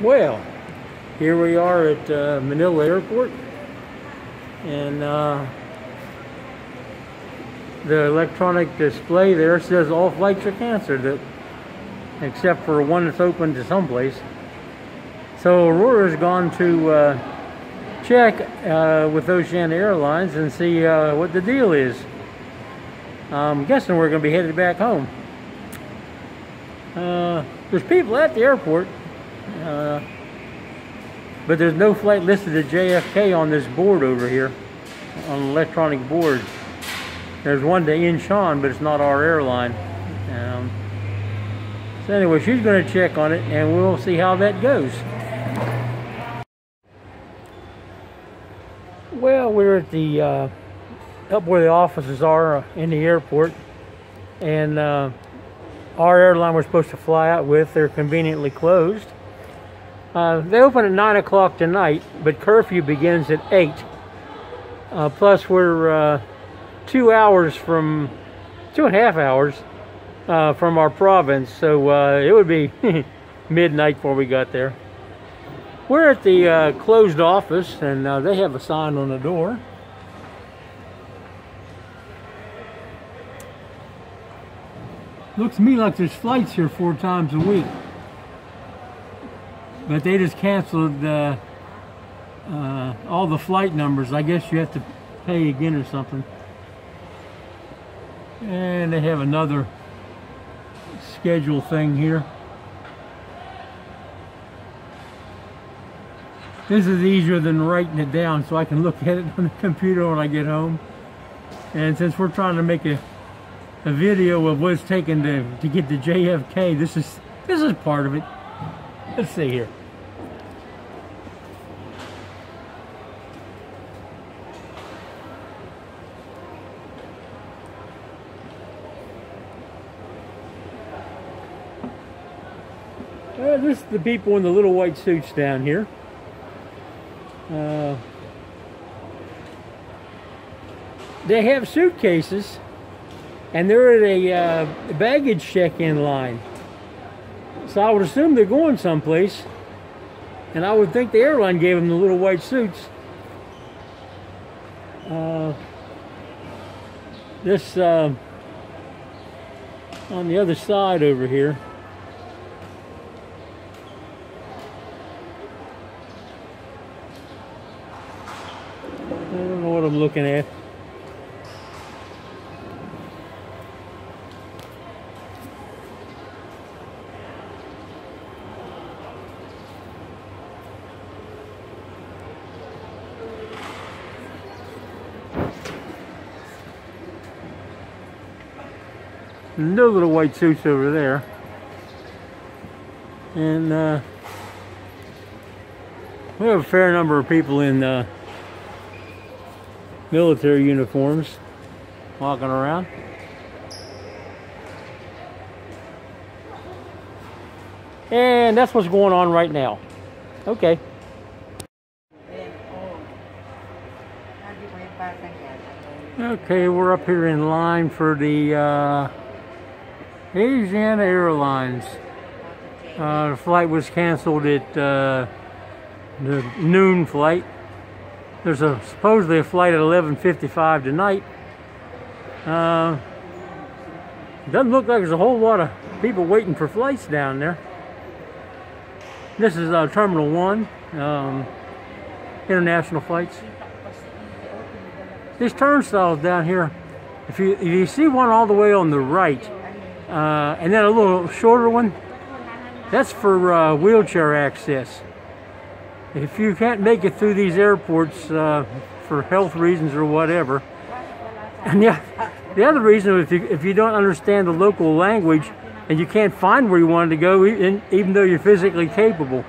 Well, here we are at Manila Airport, and the electronic display there says all flights are canceled, except for one that's open to someplace. So Aurora's gone to check with Oceania Airlines and see what the deal is. I'm guessing we're going to be headed back home. There's people at the airport, but there's no flight listed at JFK on this board over here, on the electronic board. There's one to Incheon, but it's not our airline. So anyway, she's going to check on it, and we'll see how that goes. Well, we're at the up where the offices are in the airport, and our airline we're supposed to fly out with, they're conveniently closed. They open at 9 o'clock tonight, but curfew begins at 8. Plus we're 2 hours from, 2.5 hours from our province, so it would be midnight before we got there. We're at the closed office, and they have a sign on the door. Looks to me like there's flights here 4 times a week, but they just canceled all the flight numbers. I guess you have to pay again or something. And they have another schedule thing here. This is easier than writing it down, so I can look at it on the computer when I get home. And since we're trying to make a video of what it's taken to get to JFK, this is part of it. Let's see here. This is the people in the little white suits down here. They have suitcases, and they're at a baggage check-in line. So I would assume they're going someplace, and I would think the airline gave them the little white suits. This on the other side over here. I don't know what I'm looking at. No little white suits over there. And we have a fair number of people in military uniforms walking around. And that's what's going on right now. Okay. Okay, we're up here in line for the Asiana Airlines. The flight was canceled at the noon flight. There's supposedly a flight at 11:55 tonight. Doesn't look like there's a whole lot of people waiting for flights down there. This is Terminal 1, international flights. These turnstiles down here, if you see one all the way on the right, and then a little shorter one, that's for wheelchair access. If you can't make it through these airports for health reasons or whatever, and yeah, the other reason, if you don't understand the local language and you can't find where you wanted to go, even though you're physically capable,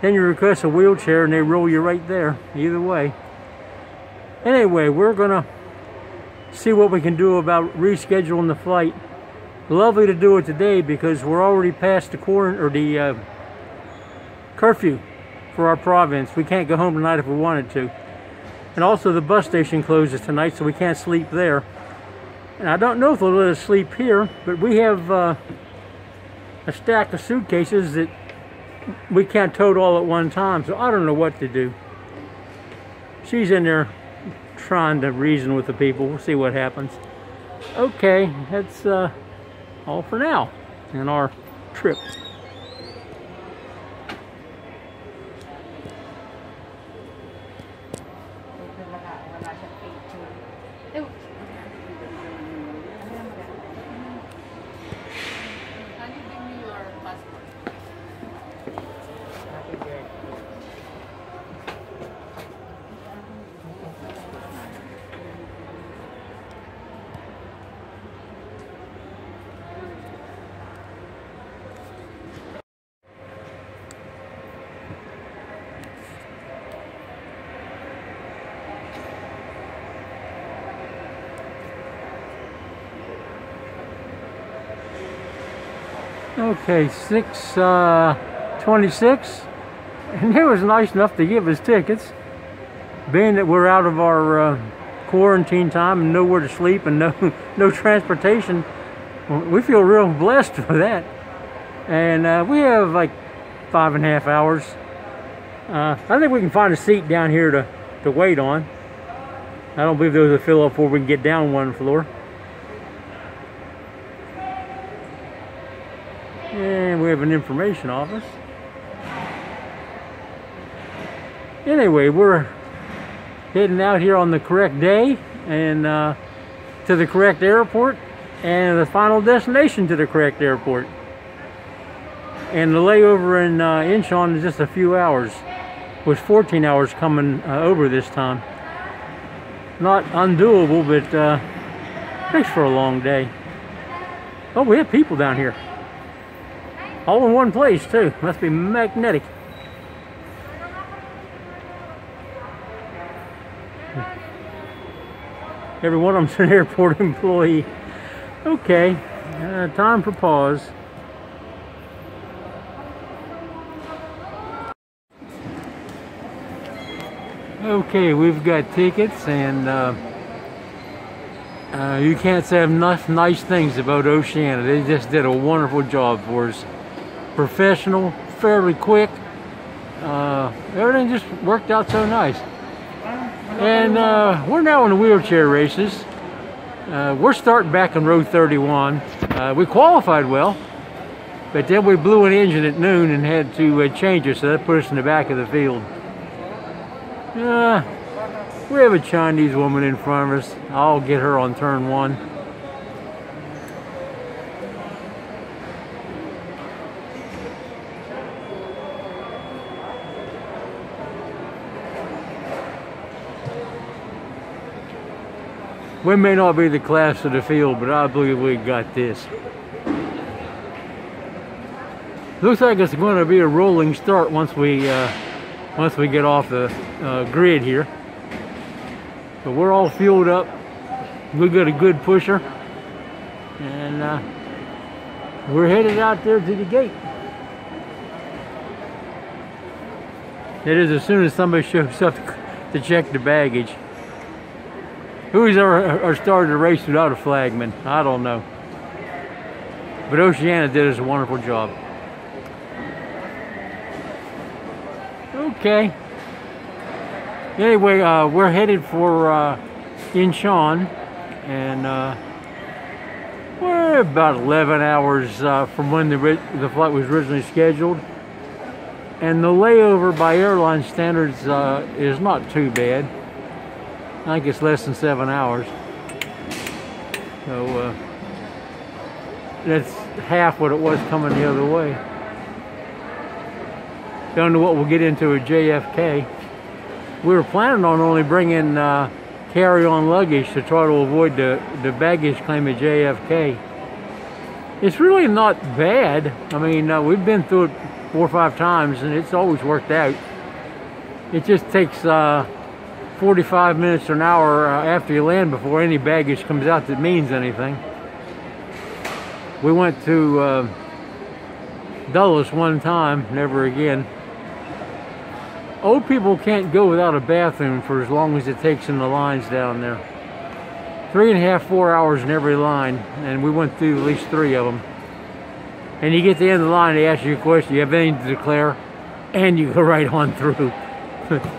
then you request a wheelchair and they roll you right there. Either way. Anyway, we're gonna see what we can do about rescheduling the flight. Lovely to do it today because we're already past the curfew for our province. We can't go home tonight if we wanted to. And also the bus station closes tonight, so we can't sleep there. And I don't know if they'll let us sleep here, but we have a stack of suitcases that we can't tote all at one time, so I don't know what to do. She's in there trying to reason with the people. We'll see what happens. Okay, that's all for now in our trip. Okay, 6:26, and he was nice enough to give us tickets, being that we're out of our quarantine time and nowhere to sleep and no transportation. We feel real blessed for that, and we have like 5.5 hours. I think we can find a seat down here to wait on. I don't believe those will fill up before we can get down one floor. And we have an information office. Anyway, we're heading out here on the correct day and to the correct airport and the final destination to the correct airport. And the layover in Incheon is just a few hours. It was 14 hours coming over this time. Not undoable, but makes for a long day. Oh, we have people down here. All in one place, too. Must be magnetic. Every one of them's an airport employee. Okay, time for pause. Okay, we've got tickets, and you can't say enough nice things about Oceania. They just did a wonderful job for us. Professional, fairly quick. Everything just worked out so nice. And we're now in the wheelchair races. We're starting back in row 31. We qualified well, but then we blew an engine at noon and had to change it, so that put us in the back of the field. We have a Chinese woman in front of us. I'll get her on turn 1. We may not be the class of the field, but I believe we got this. Looks like it's going to be a rolling start once we get off the grid here. But we're all fueled up. We got a good pusher, and we're headed out there to the gate. It is as soon as somebody shows up to check the baggage. Who's ever started a race without a flagman? I don't know. But Oceania did us a wonderful job. Okay. Anyway, we're headed for Incheon, and we're about 11 hours from when the flight was originally scheduled. And the layover by airline standards is not too bad. I think it's less than 7 hours. So that's half what it was coming the other way. Down to what we'll get into at JFK. We were planning on only bringing carry-on luggage to try to avoid the baggage claim at JFK. It's really not bad. I mean, we've been through it 4 or 5 times, and it's always worked out. It just takes 45 minutes to an hour after you land before any baggage comes out that means anything. We went to Dulles one time, never again. Old people can't go without a bathroom for as long as it takes in the lines down there. 3.5 to 4 hours in every line, and we went through at least 3 of them. And you get to the end of the line, they ask you a question, you have anything to declare, and you go right on through.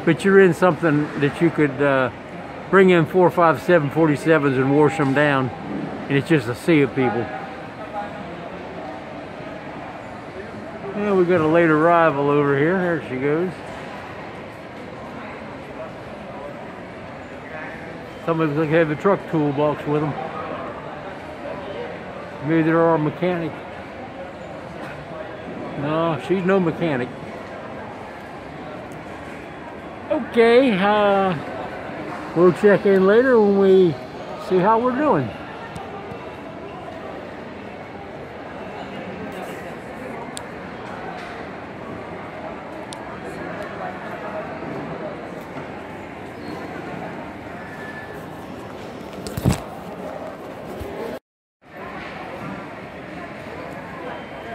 But you're in something that you could bring in 4, 5, 747s and wash them down, and it's just a sea of people. Well, we got a late arrival over here. There she goes. Somebody's like have a truck toolbox with them. Maybe they're our mechanic. No, she's no mechanic. Okay, we'll check in later when we see how we're doing.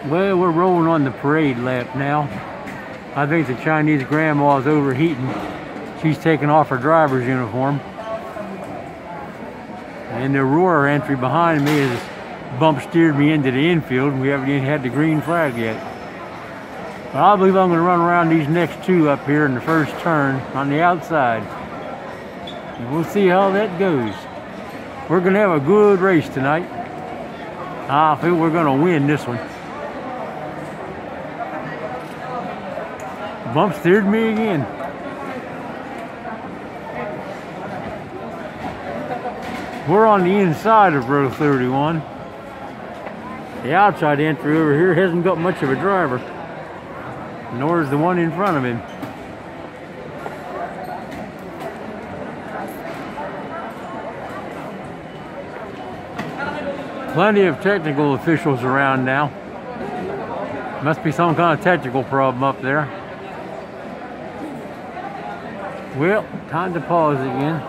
Well, we're rolling on the parade lap now. I think the Chinese grandma's overheating. She's taking off her driver's uniform. And the Aurora entry behind me has bump steered me into the infield. We haven't even had the green flag yet. But I believe I'm going to run around these next two up here in the first turn on the outside. And we'll see how that goes. We're going to have a good race tonight. I feel we're going to win this one. Bump steered me again. We're on the inside of row 31. The outside entry over here hasn't got much of a driver, nor is the one in front of him. Plenty of technical officials around now. Must be some kind of technical problem up there. Well, time to pause again.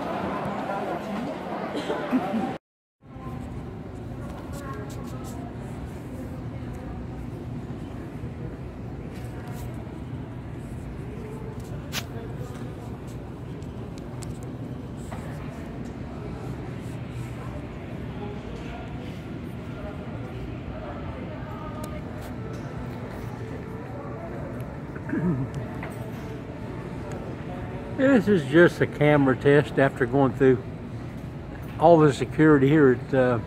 This is just a camera test after going through all the security here at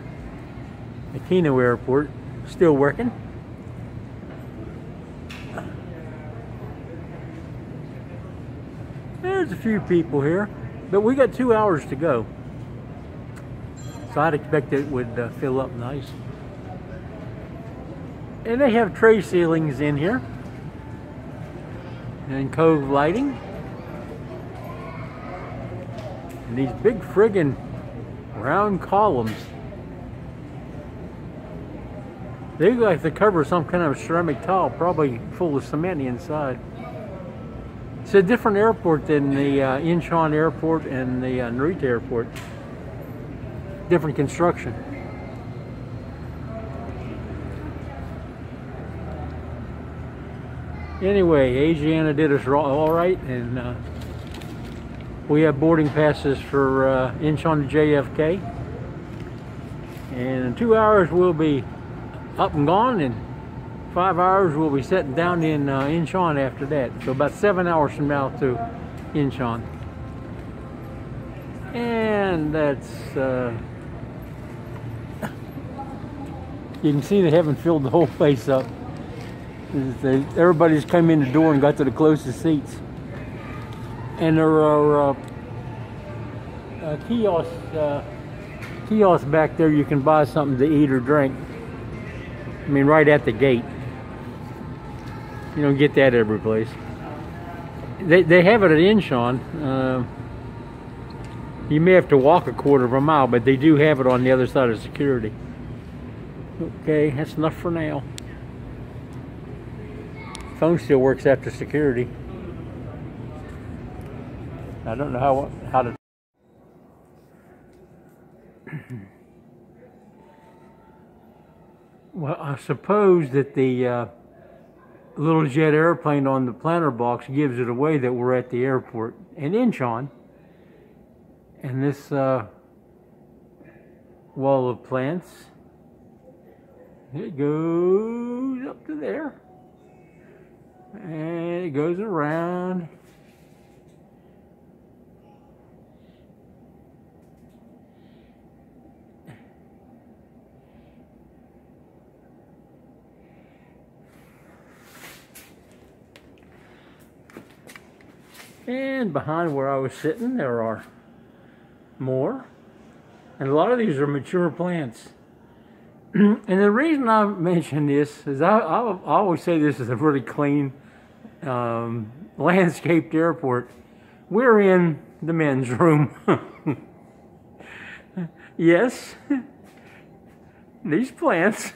Aquino Airport. Still working. There's a few people here, but we got 2 hours to go. So I'd expect it would fill up nice. And they have tray ceilings in here. And cove lighting. And these big friggin' round columns. They look like they cover some kind of ceramic tile, probably full of cement inside. It's a different airport than the Incheon Airport and the Narita Airport. Different construction. Anyway, Asiana did us all right, and we have boarding passes for Incheon to JFK. And in 2 hours we'll be up and gone, and 5 hours we'll be sitting down in Incheon after that. So about 7 hours from now to Incheon. And that's, you can see they haven't filled the whole place up. Everybody's come in the door and got to the closest seats. And there are kiosks back there you can buy something to eat or drink. I mean, right at the gate. You don't get that every place. They have it at Incheon. You may have to walk a quarter of a mile, but they do have it on the other side of security. Okay, that's enough for now. Phone still works after security. I don't know how to. Well, I suppose that the little jet airplane on the planter box gives it away that we're at the airport in Incheon. And this wall of plants It goes up to there. And it goes around. And behind where I was sitting, there are more. And a lot of these are mature plants. And the reason I mention this is I always say this is a really clean landscaped airport. We're in the men's room. Yes, these plants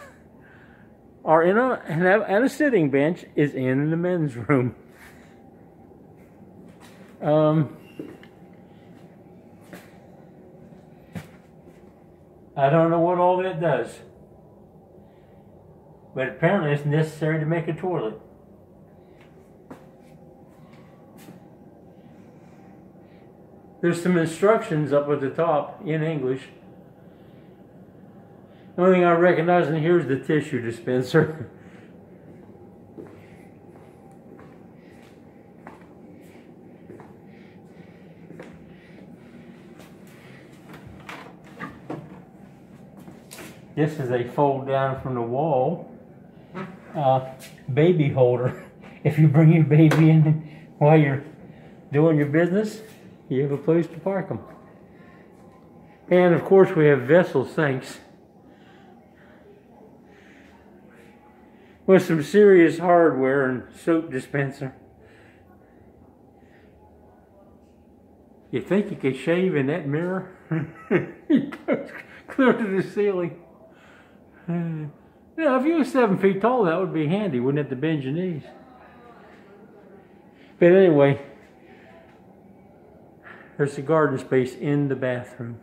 are in and a sitting bench is in the men's room. I don't know what all that does, but apparently it's necessary to make a toilet. There's some instructions up at the top in English. The only thing I recognize in here is the tissue dispenser. This is a fold down from the wall baby holder. If you bring your baby in while you're doing your business, you have a place to park them. And of course we have vessel sinks with some serious hardware and soap dispenser. You think you could shave in that mirror? It goes clear to the ceiling. Yeah, if you were 7 feet tall, that would be handy. Wouldn't have to bend your knees. But anyway, there's the garden space in the bathroom.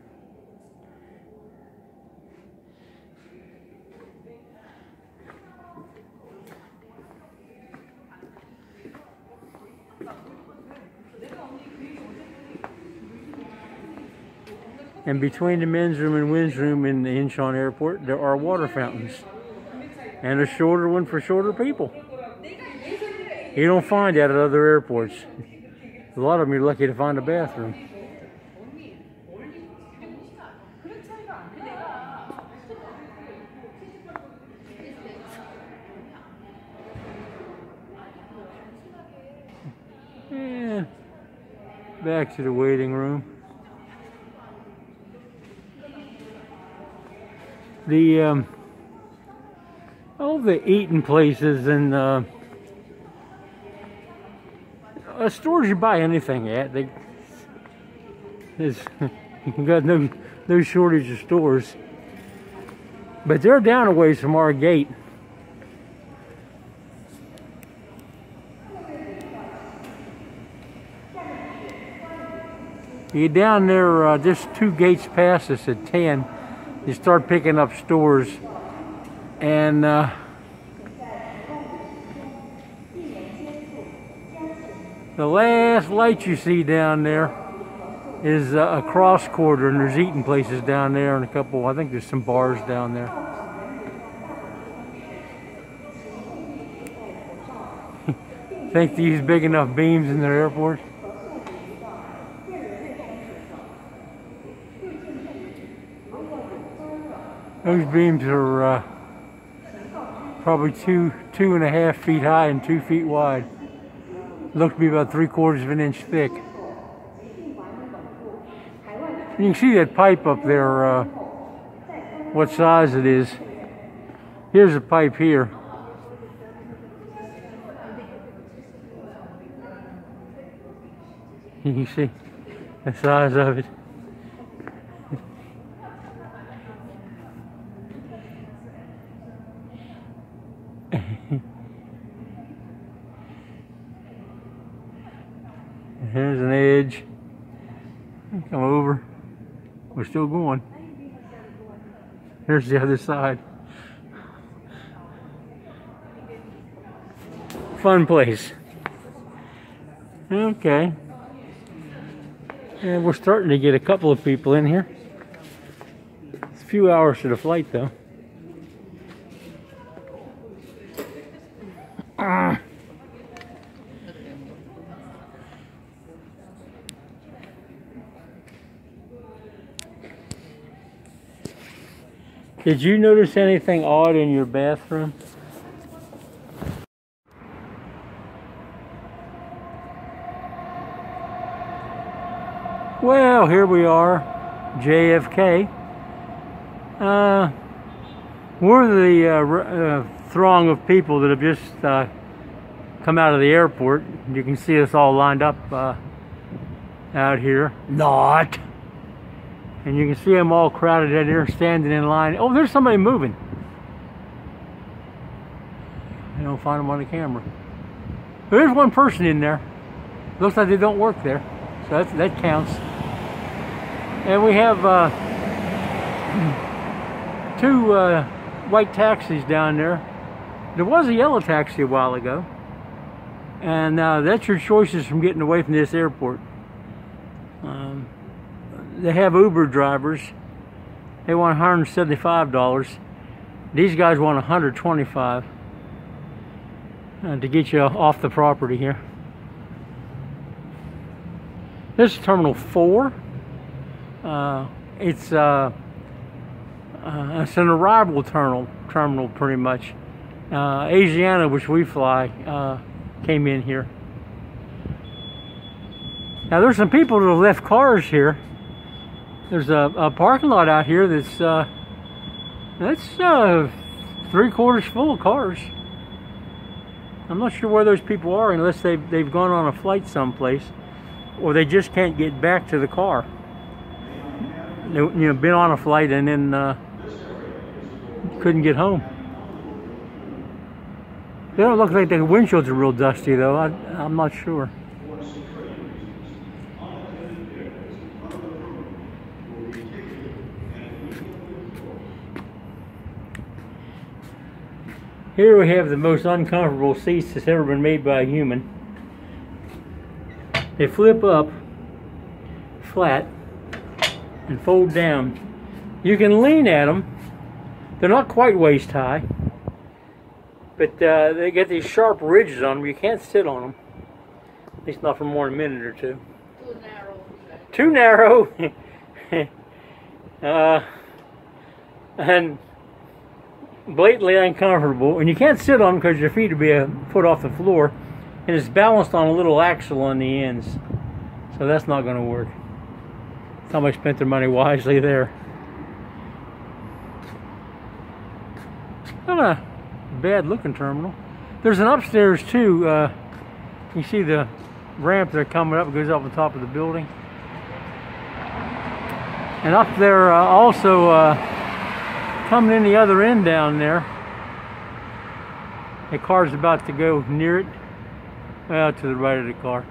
And between the men's room and women's room in the Incheon Airport, there are water fountains. And a shorter one for shorter people. You don't find that at other airports. A lot of them you're lucky to find a bathroom. And back to the waiting room. All the eating places and stores you buy anything at, there's you got no shortage of stores. But they're down a ways from our gate. You get down there, just 2 gates past us at 10. You start picking up stores, and the last light you see down there is a cross quarter, and there's eating places down there, and a couple, I think there's some bars down there. Think they use big enough beams in their airport? Those beams are probably two and a half feet high and 2 feet wide. Look to be about 3/4 of an inch thick. You can see that pipe up there, what size it is. Here's a pipe here. You can see the size of it. Here's an edge. Come over. We're still going. Here's the other side. Fun place. Okay. And we're starting to get a couple of people in here. It's a few hours to the flight though. Did you notice anything odd in your bathroom? Well, here we are, JFK. We're the throng of people that have just come out of the airport. You can see us all lined up out here. Not. And you can see them all crowded out here, standing in line. Oh, there's somebody moving. I don't find them on the camera. There's one person in there. Looks like they don't work there, so that counts. And we have two white taxis down there. There was a yellow taxi a while ago, and that's your choices from getting away from this airport. They have Uber drivers. They want $175. These guys want $125 to get you off the property here. This is Terminal 4. It's an arrival terminal pretty much. Asiana, which we fly, came in here. Now there's some people that have left cars here. There's a parking lot out here that's 3/4 full of cars. I'm not sure where those people are unless they've gone on a flight someplace, or they just can't get back to the car. Been on a flight and then couldn't get home. They don't look like the windshields are real dusty though. I'm not sure. Here we have the most uncomfortable seats that's ever been made by a human. They flip up flat and fold down. You can lean at them. They're not quite waist high, but they get these sharp ridges on them. You can't sit on them, at least not for more than a minute or two. Too narrow. Too narrow. And blatantly uncomfortable. And you can't sit on them because your feet will be a foot off the floor, and it's balanced on a little axle on the ends. So that's not going to work. Somebody spent their money wisely there. Not a bad looking terminal. There's an upstairs too. You see the ramp there coming up. It goes up on top of the building. And up there also coming in the other end down there. A car's about to go near it. Well, to the right of the car.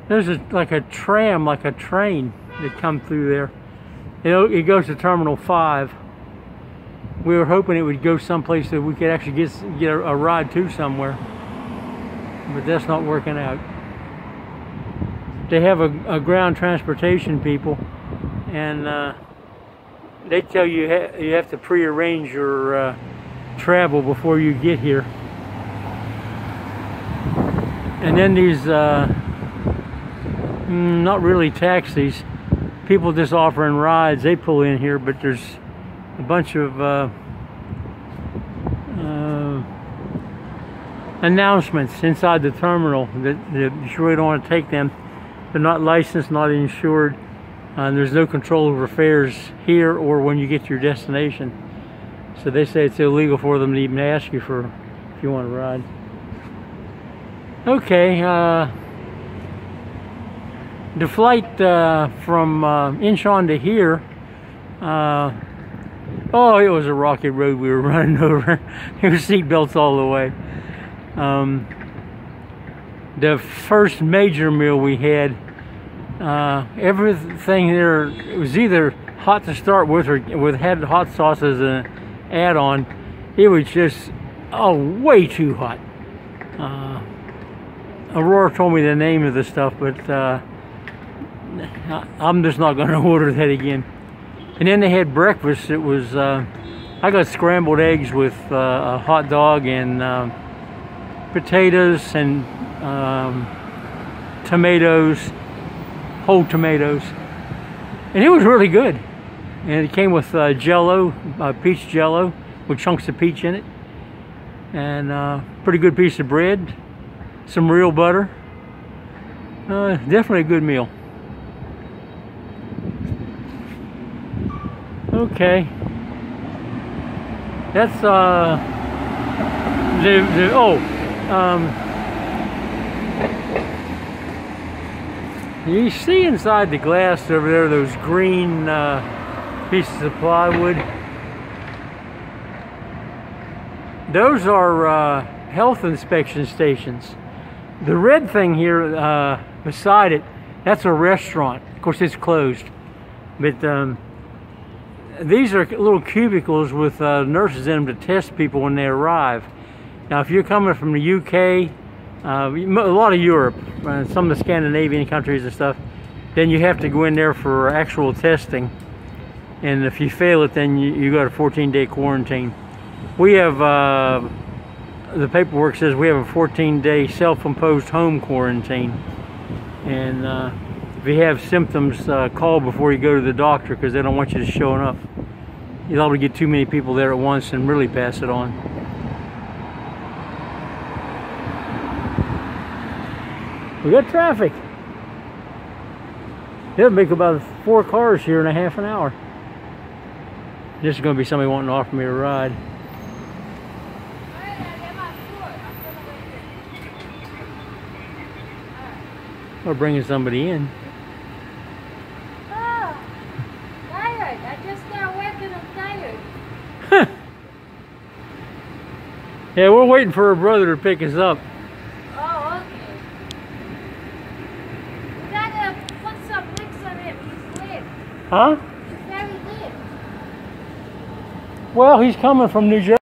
There's like a tram, like a train that comes through there. It goes to Terminal 5. We were hoping it would go someplace that we could actually get a ride to somewhere. But that's not working out. They have a ground transportation people, and they tell you you have to prearrange your travel before you get here. And then these not really taxis, people just offering rides, they pull in here, but there's a bunch of announcements inside the terminal that you really don't want to take them. They're not licensed, not insured, and there's no control over fares here or when you get to your destination. So they say it's illegal for them to even ask you for if you want to ride. Okay, the flight from Incheon to here, oh, it was a rocky road we were running over. There were seat belts all the way. The first major meal we had, everything there, it was either hot to start with or had hot sauce as an add-on. It was just, way too hot. Aurora told me the name of the stuff, but I'm just not going to order that again. And then they had breakfast. It was, I got scrambled eggs with a hot dog and potatoes and tomatoes, whole tomatoes. And it was really good. And it came with Jello, peach Jello, with chunks of peach in it, and pretty good piece of bread, some real butter. Definitely a good meal. Okay, that's you see inside the glass over there those green pieces of plywood. Those are health inspection stations. The red thing here beside it, that's a restaurant. Of course, it's closed. But these are little cubicles with nurses in them to test people when they arrive. Now, if you're coming from the UK, a lot of Europe, some of the Scandinavian countries and stuff, then you have to go in there for actual testing. And if you fail it, then you go to 14-day quarantine. We have, the paperwork says we have a 14-day self-imposed home quarantine. And if you have symptoms, call before you go to the doctor, because they don't want you to showing up. You're liable to get too many people there at once and really pass it on. We got traffic. It'll make about 4 cars here in a half an hour. This is going to be somebody wanting to offer me a ride. Or bringing somebody in. Oh, tired. I just started working. I'm tired. Yeah, we're waiting for her brother to pick us up. Oh, okay. We gotta put some licks on him. He's lit. Huh? He's very lit. Well, he's coming from New Jersey.